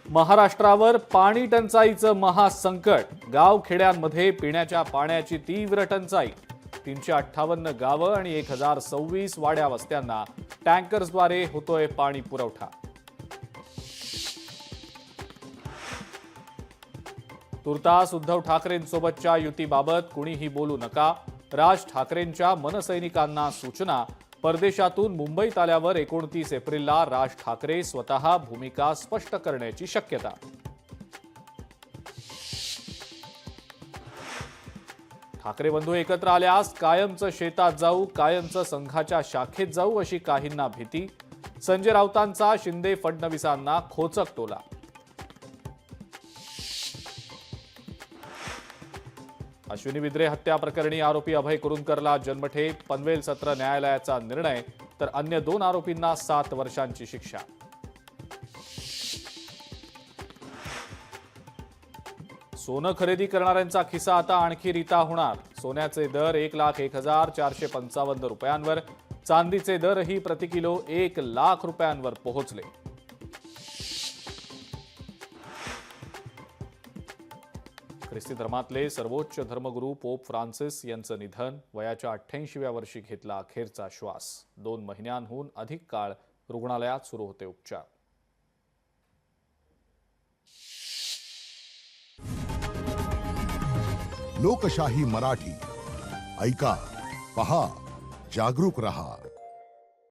महाराष्ट्रावर पाणी टंचाईचं महासंकट। गावखेड्यांमध्ये पिण्याच्या पाण्याची तीव्र टंचाई। 358 गावं आणि 1026 वाड्या वस्त्यांना टँकर्सद्वारे होतोय पाणी पुरवठा। तुर्तास उद्धव ठाकरेंसोबतच्या युतीबाबत कुणीही बोलू नका। राज ठाकरेंच्या मनसैनिकांना सूचना। परदेशातून मुंबईत आल्यावर 29 एप्रिलला राज ठाकरे स्वतः भूमिका स्पष्ट करण्याची शक्यता। ठाकरे बंधू एकत्र आल्यास कायमचं शेतात जाऊ, कायमचं संघाच्या शाखेत जाऊ अशी काहींना भीती। संजय राऊतांचा शिंदे फडणवीसांना खोचक टोला। अश्विनी बिद्रे हत्या प्रकरणी आरोपी अभय कुरुंदकरला जन्मठेप। पनवेल सत्र न्यायालयाचा निर्णय, तर अन्य 2 आरोपींना 7 वर्षांची शिक्षा। सोनं खरेदी करणाऱ्यांचा खिसा आता आणखी रिता होणार। सोन्याचे दर 1,01,455 रुपयांवर, चांदीचे दरही प्रति किलो 1,00,000 रुपयांवर पोहोचले। ख्रिस्ती धर्मातले सर्वोच्च धर्मगुरू पोप फ्रान्सिस यांचं निधन। वयाच्या 88व्या वर्षी घेतला अखेरचा श्वास। 2 महिन्यांहून अधिक काळ रुग्णालयात सुरू होते उपचार। लोकशाही मराठी ऐका, पहा, जागरूक रहा।